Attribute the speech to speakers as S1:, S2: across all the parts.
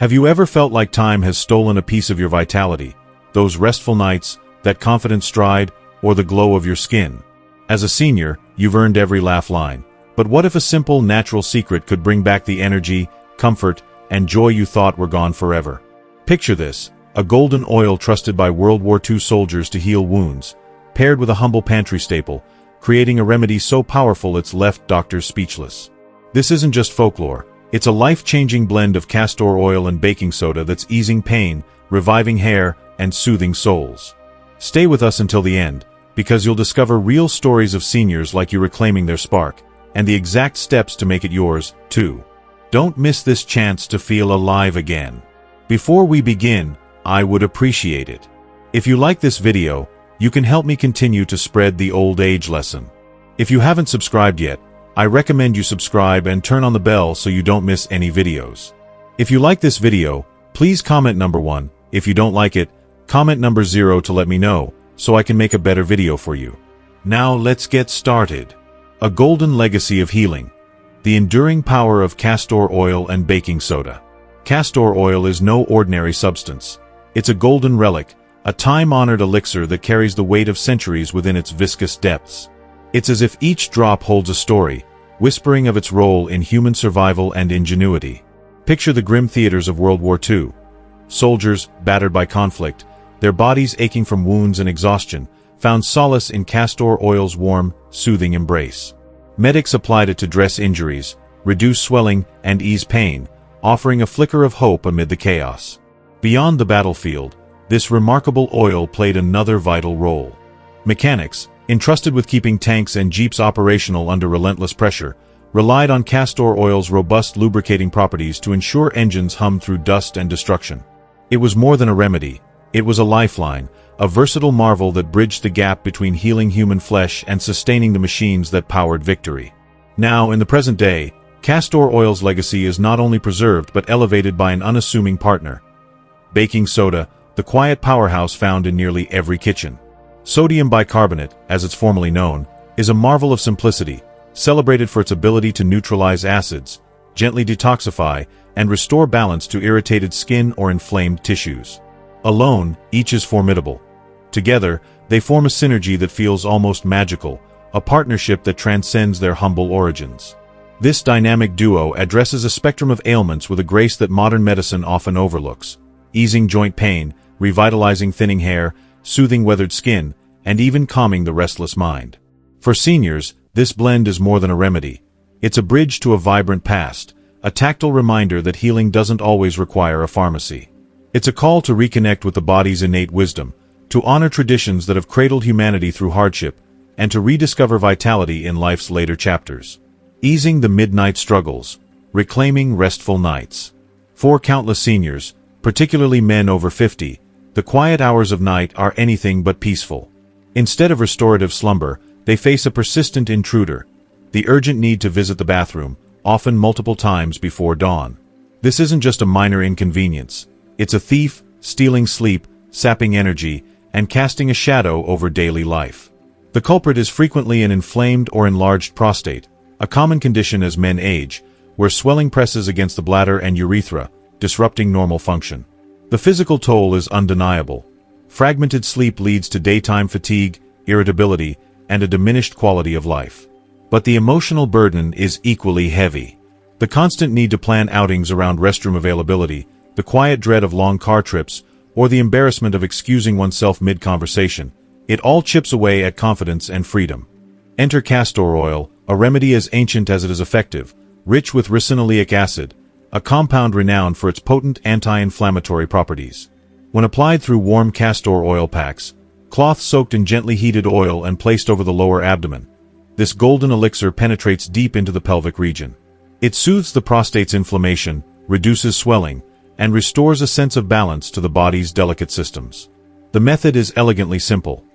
S1: Have you ever felt like time has stolen a piece of your vitality? Those restful nights, that confident stride, or the glow of your skin? As a senior, you've earned every laugh line. But what if a simple, natural secret could bring back the energy, comfort, and joy you thought were gone forever? Picture this: a golden oil trusted by World War II soldiers to heal wounds, paired with a humble pantry staple, creating a remedy so powerful it's left doctors speechless. This isn't just folklore. It's a life-changing blend of castor oil and baking soda that's easing pain, reviving hair, and soothing souls. Stay with us until the end, because you'll discover real stories of seniors like you reclaiming their spark, and the exact steps to make it yours, too. Don't miss this chance to feel alive again. Before we begin, I would appreciate it if you like this video. You can help me continue to spread the old age lesson. If you haven't subscribed yet, I recommend you subscribe and turn on the bell so you don't miss any videos. If you like this video, please comment number 1. If you don't like it, comment number 0 to let me know, so I can make a better video for you. Now let's get started. A golden legacy of healing. The enduring power of castor oil and baking soda. Castor oil is no ordinary substance. It's a golden relic, a time-honored elixir that carries the weight of centuries within its viscous depths. It's as if each drop holds a story, whispering of its role in human survival and ingenuity. Picture the grim theaters of World War II. Soldiers, battered by conflict, their bodies aching from wounds and exhaustion, found solace in castor oil's warm, soothing embrace. Medics applied it to dress injuries, reduce swelling, and ease pain, offering a flicker of hope amid the chaos. Beyond the battlefield, this remarkable oil played another vital role. Mechanics, entrusted with keeping tanks and jeeps operational under relentless pressure, relied on castor oil's robust lubricating properties to ensure engines hummed through dust and destruction. It was more than a remedy. It was a lifeline, a versatile marvel that bridged the gap between healing human flesh and sustaining the machines that powered victory. Now, in the present day, castor oil's legacy is not only preserved but elevated by an unassuming partner: baking soda, the quiet powerhouse found in nearly every kitchen. Sodium bicarbonate, as it's formally known, is a marvel of simplicity, celebrated for its ability to neutralize acids, gently detoxify, and restore balance to irritated skin or inflamed tissues. Alone, each is formidable. Together, they form a synergy that feels almost magical, a partnership that transcends their humble origins. This dynamic duo addresses a spectrum of ailments with a grace that modern medicine often overlooks, easing joint pain, revitalizing thinning hair, soothing weathered skin, and even calming the restless mind. For seniors, this blend is more than a remedy. It's a bridge to a vibrant past, a tactile reminder that healing doesn't always require a pharmacy. It's a call to reconnect with the body's innate wisdom, to honor traditions that have cradled humanity through hardship, and to rediscover vitality in life's later chapters. Easing the midnight struggles, reclaiming restful nights. For countless seniors, particularly men over 50, the quiet hours of night are anything but peaceful. Instead of restorative slumber, they face a persistent intruder: the urgent need to visit the bathroom, often multiple times before dawn. This isn't just a minor inconvenience. It's a thief, stealing sleep, sapping energy, and casting a shadow over daily life. The culprit is frequently an inflamed or enlarged prostate, a common condition as men age, where swelling presses against the bladder and urethra, disrupting normal function. The physical toll is undeniable. Fragmented sleep leads to daytime fatigue, irritability, and a diminished quality of life. But the emotional burden is equally heavy. The constant need to plan outings around restroom availability, the quiet dread of long car trips, or the embarrassment of excusing oneself mid-conversation, it all chips away at confidence and freedom. Enter castor oil, a remedy as ancient as it is effective, rich with ricinoleic acid, a compound renowned for its potent anti-inflammatory properties. When applied through warm castor oil packs, cloth soaked in gently heated oil and placed over the lower abdomen, this golden elixir penetrates deep into the pelvic region. It soothes the prostate's inflammation, reduces swelling, and restores a sense of balance to the body's delicate systems. The method is elegantly simple.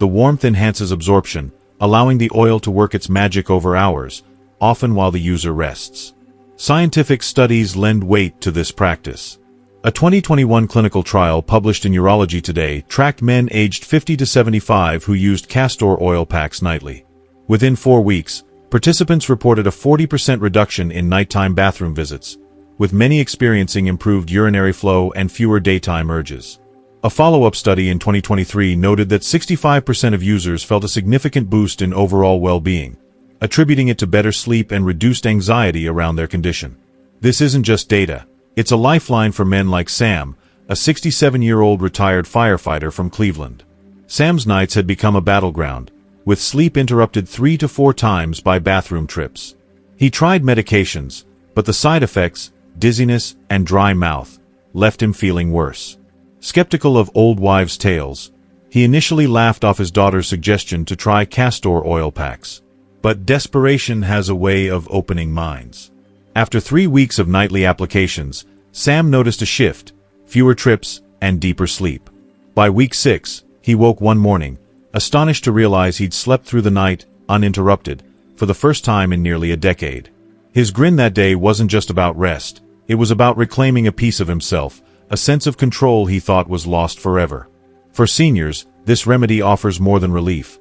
S1: The warmth enhances absorption, allowing the oil to work its magic over hours, often while the user rests. Scientific studies lend weight to this practice. A 2021 clinical trial published in Urology Today tracked men aged 50 to 75 who used castor oil packs nightly. Within 4 weeks, participants reported a 40% reduction in nighttime bathroom visits, with many experiencing improved urinary flow and fewer daytime urges. A follow-up study in 2023 noted that 65% of users felt a significant boost in overall well-being, attributing it to better sleep and reduced anxiety around their condition. This isn't just data. It's a lifeline for men like Sam, a 67-year-old retired firefighter from Cleveland. Sam's nights had become a battleground, with sleep interrupted 3 to 4 times by bathroom trips. He tried medications, but the side effects, dizziness and dry mouth, left him feeling worse. Skeptical of old wives' tales, he initially laughed off his daughter's suggestion to try castor oil packs. But desperation has a way of opening minds. After 3 weeks of nightly applications, Sam noticed a shift, fewer trips, and deeper sleep. By week 6, he woke one morning, astonished to realize he'd slept through the night, uninterrupted, for the first time in nearly a decade. His grin that day wasn't just about rest, it was about reclaiming a piece of himself, a sense of control he thought was lost forever. For seniors, this remedy offers more than relief.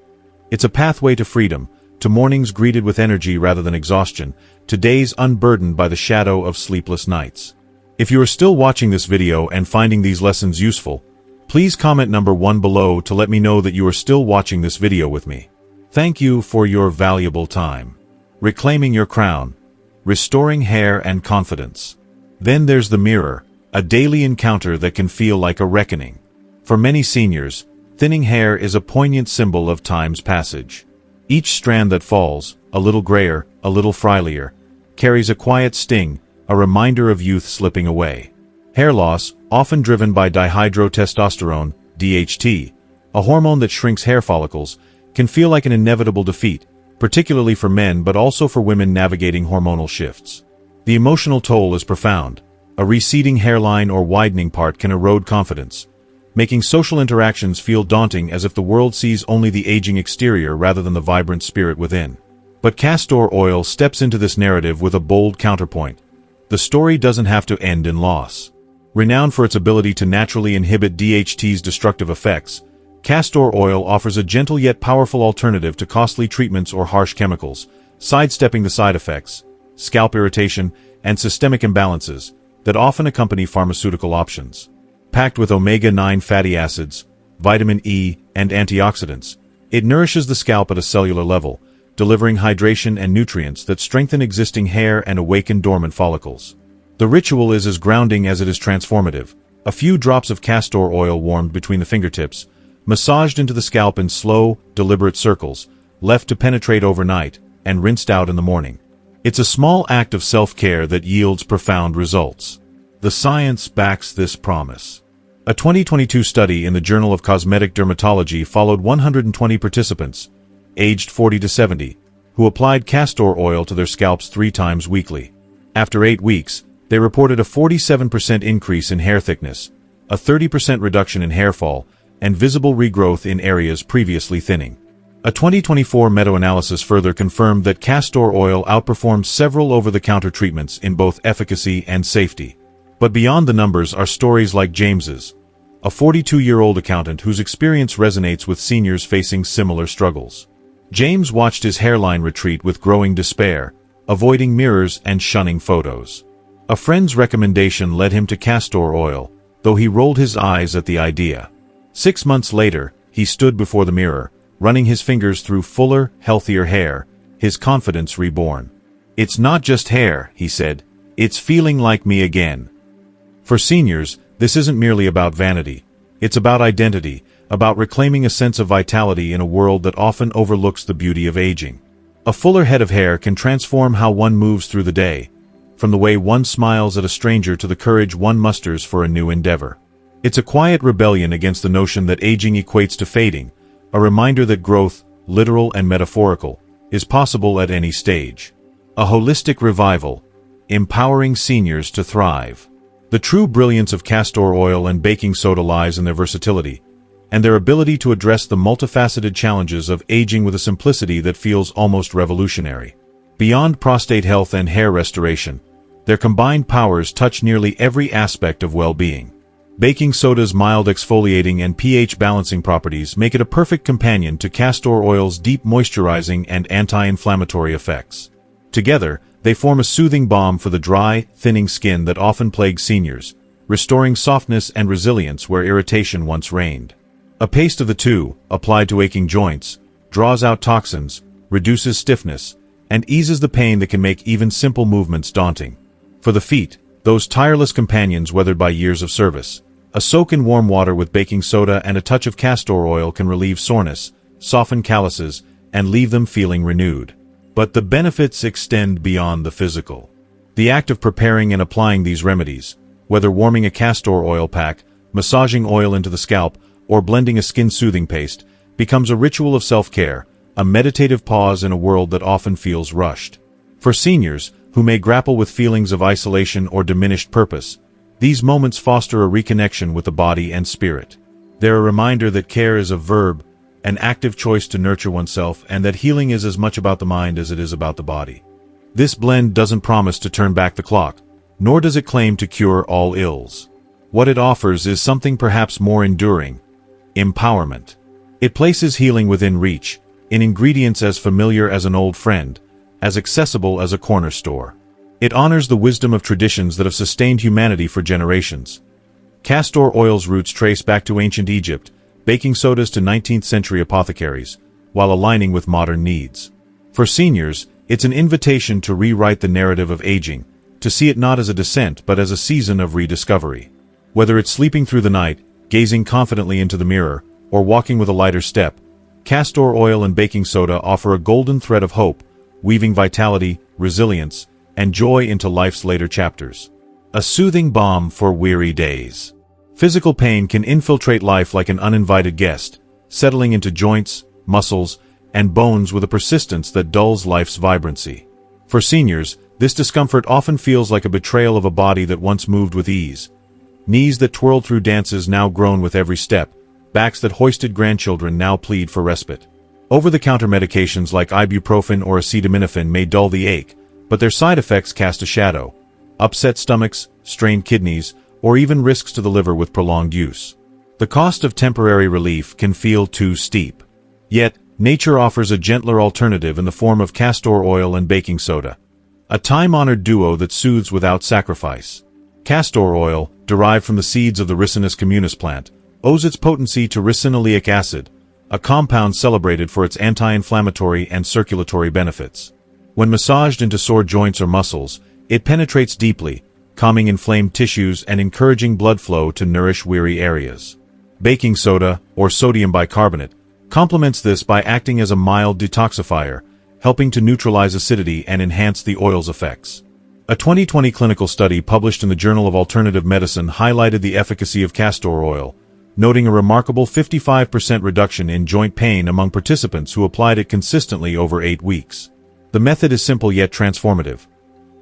S1: It's a pathway to freedom, to mornings greeted with energy rather than exhaustion, to days unburdened by the shadow of sleepless nights. If you are still watching this video and finding these lessons useful, please comment number 1 below to let me know that you are still watching this video with me. Thank you for your valuable time. Reclaiming your crown, restoring hair and confidence. Then there's the mirror, a daily encounter that can feel like a reckoning. For many seniors, thinning hair is a poignant symbol of time's passage. Each strand that falls, a little grayer, a little frielier, carries a quiet sting, a reminder of youth slipping away. Hair loss, often driven by dihydrotestosterone, DHT, a hormone that shrinks hair follicles, can feel like an inevitable defeat, particularly for men but also for women navigating hormonal shifts. The emotional toll is profound. A receding hairline or widening part can erode confidence, making social interactions feel daunting as if the world sees only the aging exterior rather than the vibrant spirit within. But castor oil steps into this narrative with a bold counterpoint. The story doesn't have to end in loss. Renowned for its ability to naturally inhibit DHT's destructive effects, castor oil offers a gentle yet powerful alternative to costly treatments or harsh chemicals, sidestepping the side effects, scalp irritation, and systemic imbalances that often accompany pharmaceutical options. Packed with omega-9 fatty acids, vitamin E, and antioxidants, it nourishes the scalp at a cellular level, delivering hydration and nutrients that strengthen existing hair and awaken dormant follicles. The ritual is as grounding as it is transformative. A few drops of castor oil warmed between the fingertips, massaged into the scalp in slow, deliberate circles, left to penetrate overnight, and rinsed out in the morning. It's a small act of self-care that yields profound results. The science backs this promise. A 2022 study in the Journal of Cosmetic Dermatology followed 120 participants, aged 40 to 70, who applied castor oil to their scalps 3 times weekly. After 8 weeks, they reported a 47% increase in hair thickness, a 30% reduction in hair fall, and visible regrowth in areas previously thinning. A 2024 meta-analysis further confirmed that castor oil outperforms several over-the-counter treatments in both efficacy and safety. But beyond the numbers are stories like James's, a 42-year-old accountant whose experience resonates with seniors facing similar struggles. James watched his hairline retreat with growing despair, avoiding mirrors and shunning photos. A friend's recommendation led him to castor oil, though he rolled his eyes at the idea. 6 months later, he stood before the mirror, running his fingers through fuller, healthier hair, his confidence reborn. "It's not just hair," he said. "It's feeling like me again." For seniors, this isn't merely about vanity. It's about identity, about reclaiming a sense of vitality in a world that often overlooks the beauty of aging. A fuller head of hair can transform how one moves through the day, from the way one smiles at a stranger to the courage one musters for a new endeavor. It's a quiet rebellion against the notion that aging equates to fading, a reminder that growth, literal and metaphorical, is possible at any stage. A holistic revival, empowering seniors to thrive. The true brilliance of castor oil and baking soda lies in their versatility, and their ability to address the multifaceted challenges of aging with a simplicity that feels almost revolutionary. Beyond prostate health and hair restoration, their combined powers touch nearly every aspect of well-being. Baking soda's mild exfoliating and pH balancing properties make it a perfect companion to castor oil's deep moisturizing and anti-inflammatory effects. Together, They form a soothing balm for the dry, thinning skin that often plagues seniors, restoring softness and resilience where irritation once reigned. A paste of the two, applied to aching joints, draws out toxins, reduces stiffness, and eases the pain that can make even simple movements daunting. For the feet, those tireless companions weathered by years of service, a soak in warm water with baking soda and a touch of castor oil can relieve soreness, soften calluses, and leave them feeling renewed. But the benefits extend beyond the physical. The act of preparing and applying these remedies, whether warming a castor oil pack, massaging oil into the scalp, or blending a skin-soothing paste, becomes a ritual of self-care, a meditative pause in a world that often feels rushed. For seniors, who may grapple with feelings of isolation or diminished purpose, these moments foster a reconnection with the body and spirit. They're a reminder that care is a verb, an active choice to nurture oneself, and that healing is as much about the mind as it is about the body. This blend doesn't promise to turn back the clock, nor does it claim to cure all ills. What it offers is something perhaps more enduring: empowerment. It places healing within reach, in ingredients as familiar as an old friend, as accessible as a corner store. It honors the wisdom of traditions that have sustained humanity for generations. Castor oil's roots trace back to ancient Egypt, baking sodas to 19th-century apothecaries, while aligning with modern needs. For seniors, it's an invitation to rewrite the narrative of aging, to see it not as a descent but as a season of rediscovery. Whether it's sleeping through the night, gazing confidently into the mirror, or walking with a lighter step, castor oil and baking soda offer a golden thread of hope, weaving vitality, resilience, and joy into life's later chapters. A soothing balm for weary days. Physical pain can infiltrate life like an uninvited guest, settling into joints, muscles, and bones with a persistence that dulls life's vibrancy. For seniors, this discomfort often feels like a betrayal of a body that once moved with ease. Knees that twirled through dances now groan with every step, backs that hoisted grandchildren now plead for respite. Over-the-counter medications like ibuprofen or acetaminophen may dull the ache, but their side effects cast a shadow: upset stomachs, strained kidneys, or even risks to the liver with prolonged use. The cost of temporary relief can feel too steep. Yet, nature offers a gentler alternative in the form of castor oil and baking soda, a time-honored duo that soothes without sacrifice. Castor oil, derived from the seeds of the Ricinus communis plant, owes its potency to ricinoleic acid, a compound celebrated for its anti-inflammatory and circulatory benefits. When massaged into sore joints or muscles, it penetrates deeply, calming inflamed tissues and encouraging blood flow to nourish weary areas. Baking soda, or sodium bicarbonate, complements this by acting as a mild detoxifier, helping to neutralize acidity and enhance the oil's effects. A 2020 clinical study published in the Journal of Alternative Medicine highlighted the efficacy of castor oil, noting a remarkable 55% reduction in joint pain among participants who applied it consistently over 8 weeks. The method is simple yet transformative.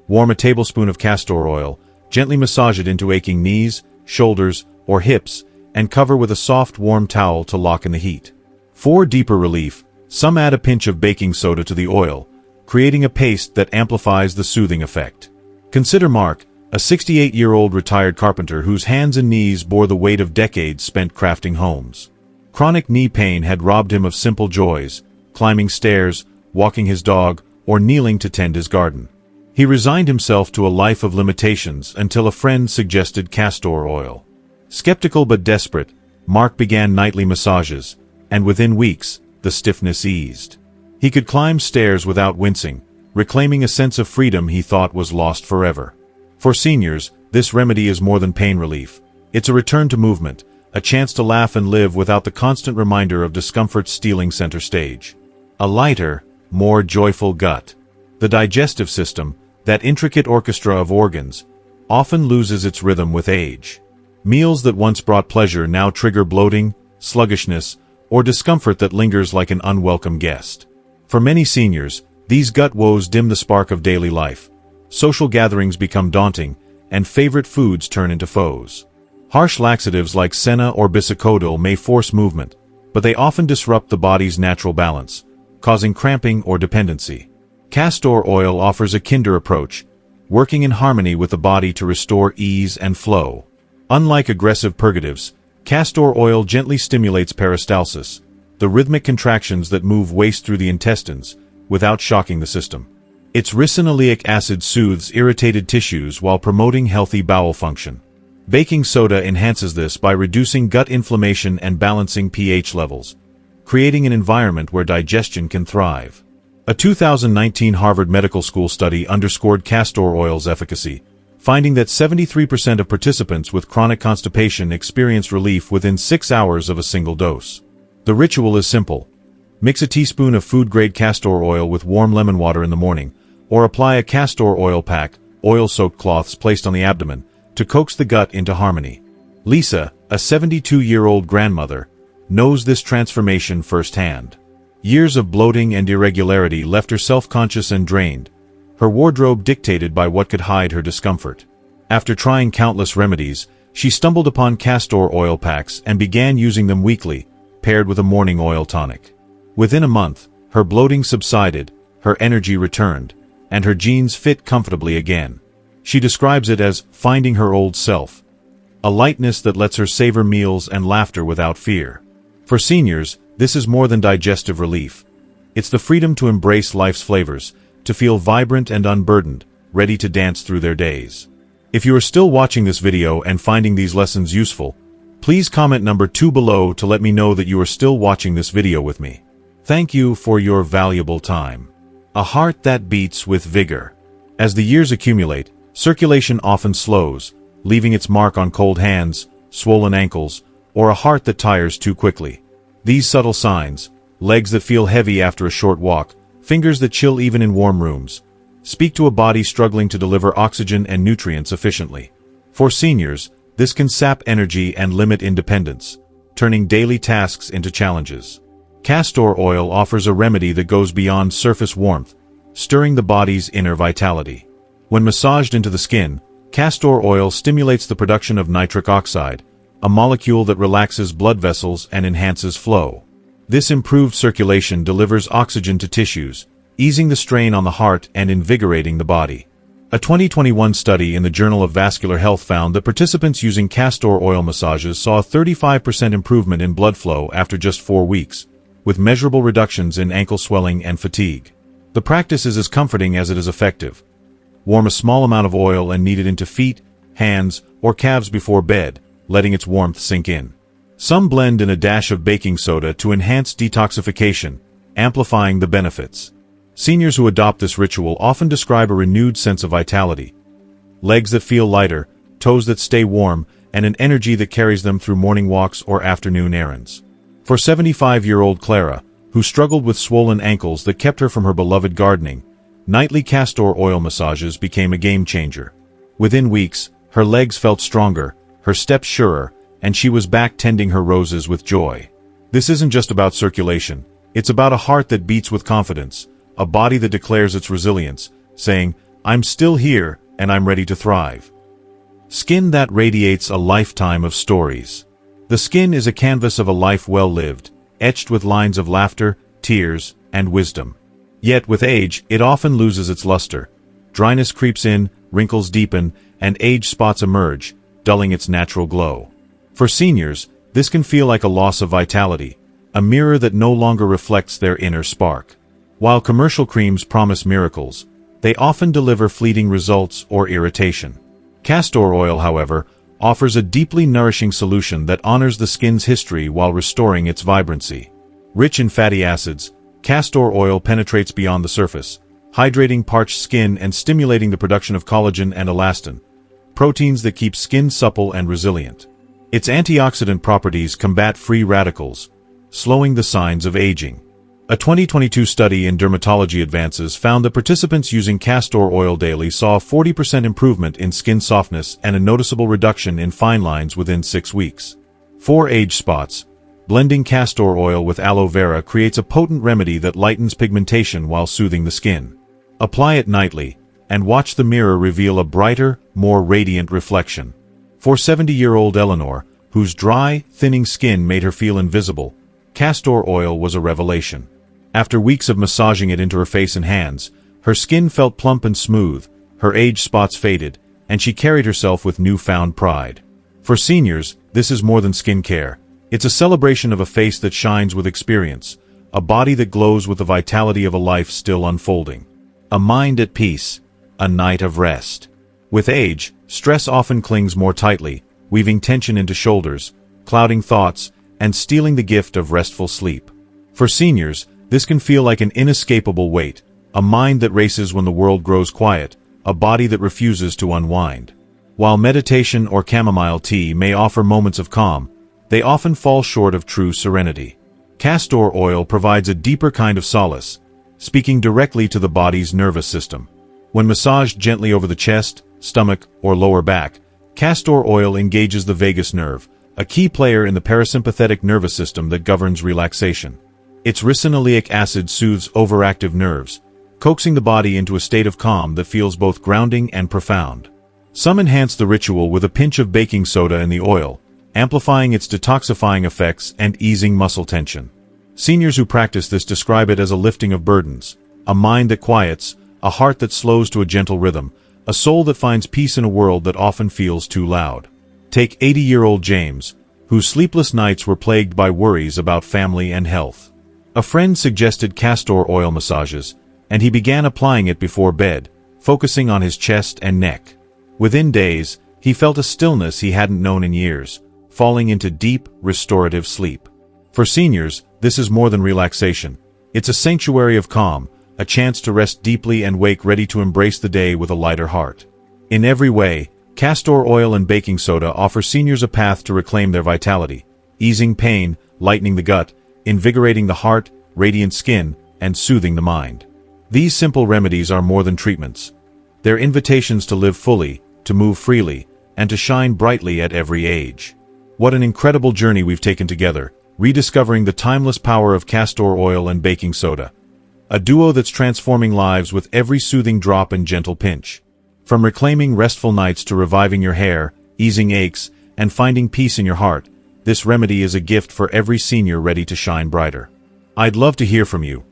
S1: Warm a tablespoon of castor oil, gently massage it into aching knees, shoulders, or hips, and cover with a soft, warm towel to lock in the heat. For deeper relief, some add a pinch of baking soda to the oil, creating a paste that amplifies the soothing effect. Consider Mark, a 68-year-old retired carpenter whose hands and knees bore the weight of decades spent crafting homes. Chronic knee pain had robbed him of simple joys: climbing stairs, walking his dog, or kneeling to tend his garden. He resigned himself to a life of limitations until a friend suggested castor oil. Skeptical but desperate, Mark began nightly massages, and within weeks, the stiffness eased. He could climb stairs without wincing, reclaiming a sense of freedom he thought was lost forever. For seniors, this remedy is more than pain relief. It's a return to movement, a chance to laugh and live without the constant reminder of discomfort stealing center stage. A lighter, more joyful gut. The digestive system, that intricate orchestra of organs, often loses its rhythm with age. Meals that once brought pleasure now trigger bloating, sluggishness, or discomfort that lingers like an unwelcome guest. For many seniors, these gut woes dim the spark of daily life. Social gatherings become daunting, and favorite foods turn into foes. Harsh laxatives like senna or bisacodyl may force movement, but they often disrupt the body's natural balance, causing cramping or dependency. Castor oil offers a kinder approach, working in harmony with the body to restore ease and flow. Unlike aggressive purgatives, castor oil gently stimulates peristalsis, the rhythmic contractions that move waste through the intestines, without shocking the system. Its ricinoleic acid soothes irritated tissues while promoting healthy bowel function. Baking soda enhances this by reducing gut inflammation and balancing pH levels, creating an environment where digestion can thrive. A 2019 Harvard Medical School study underscored castor oil's efficacy, finding that 73% of participants with chronic constipation experienced relief within 6 hours of a single dose. The ritual is simple. Mix a teaspoon of food-grade castor oil with warm lemon water in the morning, or apply a castor oil pack, oil-soaked cloths placed on the abdomen, to coax the gut into harmony. Lisa, a 72-year-old grandmother, knows this transformation firsthand. Years of bloating and irregularity left her self-conscious and drained, her wardrobe dictated by what could hide her discomfort. After trying countless remedies, she stumbled upon castor oil packs and began using them weekly, paired with a morning oil tonic. Within a month, her bloating subsided, her energy returned, and her jeans fit comfortably again. She describes it as finding her old self, a lightness that lets her savor meals and laughter without fear. For seniors, this is more than digestive relief. It's the freedom to embrace life's flavors, to feel vibrant and unburdened, ready to dance through their days. If you are still watching this video and finding these lessons useful, please comment number 2 below to let me know that you are still watching this video with me. Thank you for your valuable time. A heart that beats with vigor. As the years accumulate, circulation often slows, leaving its mark on cold hands, swollen ankles, or a heart that tires too quickly. These subtle signs, legs that feel heavy after a short walk, fingers that chill even in warm rooms, speak to a body struggling to deliver oxygen and nutrients efficiently. For seniors, this can sap energy and limit independence, turning daily tasks into challenges. Castor oil offers a remedy that goes beyond surface warmth, stirring the body's inner vitality. When massaged into the skin, castor oil stimulates the production of nitric oxide, a molecule that relaxes blood vessels and enhances flow. This improved circulation delivers oxygen to tissues, easing the strain on the heart and invigorating the body. A 2021 study in the Journal of Vascular Health found that participants using castor oil massages saw a 35% improvement in blood flow after just 4 weeks, with measurable reductions in ankle swelling and fatigue. The practice is as comforting as it is effective. Warm a small amount of oil and knead it into feet, hands, or calves before bed, letting its warmth sink in. Some blend in a dash of baking soda to enhance detoxification, amplifying the benefits. Seniors who adopt this ritual often describe a renewed sense of vitality. Legs that feel lighter, toes that stay warm, and an energy that carries them through morning walks or afternoon errands. For 75-year-old Clara, who struggled with swollen ankles that kept her from her beloved gardening, nightly castor oil massages became a game-changer. Within weeks, her legs felt stronger, her steps surer, and she was back tending her roses with joy. This isn't just about circulation. It's about a heart that beats with confidence, a body that declares its resilience, saying, "I'm still here, and I'm ready to thrive." Skin that radiates a lifetime of stories. The skin is a canvas of a life well lived, etched with lines of laughter, tears, and wisdom. Yet with age, it often loses its luster. Dryness creeps in, wrinkles deepen, and age spots emerge, dulling its natural glow. For seniors, this can feel like a loss of vitality, a mirror that no longer reflects their inner spark. While commercial creams promise miracles, they often deliver fleeting results or irritation. Castor oil, however, offers a deeply nourishing solution that honors the skin's history while restoring its vibrancy. Rich in fatty acids, castor oil penetrates beyond the surface, hydrating parched skin and stimulating the production of collagen and elastin, proteins that keep skin supple and resilient. Its antioxidant properties combat free radicals, slowing the signs of aging. A 2022 study in Dermatology Advances found that participants using castor oil daily saw a 40% improvement in skin softness and a noticeable reduction in fine lines within 6 weeks. For age spots, blending castor oil with aloe vera creates a potent remedy that lightens pigmentation while soothing the skin. Apply it nightly, and watch the mirror reveal a brighter, more radiant reflection. For 70-year-old Eleanor, whose dry, thinning skin made her feel invisible, castor oil was a revelation. After weeks of massaging it into her face and hands, her skin felt plump and smooth, her age spots faded, and she carried herself with newfound pride. For seniors, this is more than skincare. It's a celebration of a face that shines with experience, a body that glows with the vitality of a life still unfolding. a mind at peace, a night of rest. With age, stress often clings more tightly, weaving tension into shoulders, clouding thoughts, and stealing the gift of restful sleep. For seniors, this can feel like an inescapable weight, a mind that races when the world grows quiet, a body that refuses to unwind. While meditation or chamomile tea may offer moments of calm, they often fall short of true serenity. Castor oil provides a deeper kind of solace, speaking directly to the body's nervous system. When massaged gently over the chest, stomach, or lower back, castor oil engages the vagus nerve, a key player in the parasympathetic nervous system that governs relaxation. Its ricinoleic acid soothes overactive nerves, coaxing the body into a state of calm that feels both grounding and profound. Some enhance the ritual with a pinch of baking soda in the oil, amplifying its detoxifying effects and easing muscle tension. Seniors who practice this describe it as a lifting of burdens, a mind that quiets, a heart that slows to a gentle rhythm, a soul that finds peace in a world that often feels too loud. Take 80-year-old James, whose sleepless nights were plagued by worries about family and health. A friend suggested castor oil massages, and he began applying it before bed, focusing on his chest and neck. Within days, he felt a stillness he hadn't known in years, falling into deep, restorative sleep. For seniors, this is more than relaxation. It's a sanctuary of calm, a chance to rest deeply and wake ready to embrace the day with a lighter heart. In every way, castor oil and baking soda offer seniors a path to reclaim their vitality, easing pain, lightening the gut, invigorating the heart, radiant skin, and soothing the mind. These simple remedies are more than treatments. They're invitations to live fully, to move freely, and to shine brightly at every age. What an incredible journey we've taken together, rediscovering the timeless power of castor oil and baking soda. A duo that's transforming lives with every soothing drop and gentle pinch. From reclaiming restful nights to reviving your hair, easing aches, and finding peace in your heart, this remedy is a gift for every senior ready to shine brighter. I'd love to hear from you.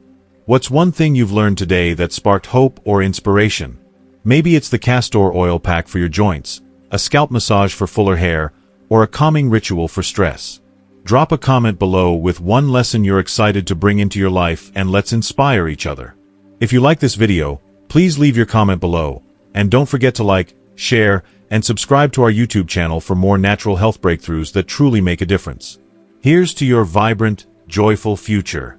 S1: What's one thing you've learned today that sparked hope or inspiration? Maybe it's the castor oil pack for your joints, a scalp massage for fuller hair, or a calming ritual for stress. Drop a comment below with one lesson you're excited to bring into your life, and let's inspire each other. If you like this video, please leave your comment below, and don't forget to like, share, and subscribe to our YouTube channel for more natural health breakthroughs that truly make a difference. Here's to your vibrant, joyful future.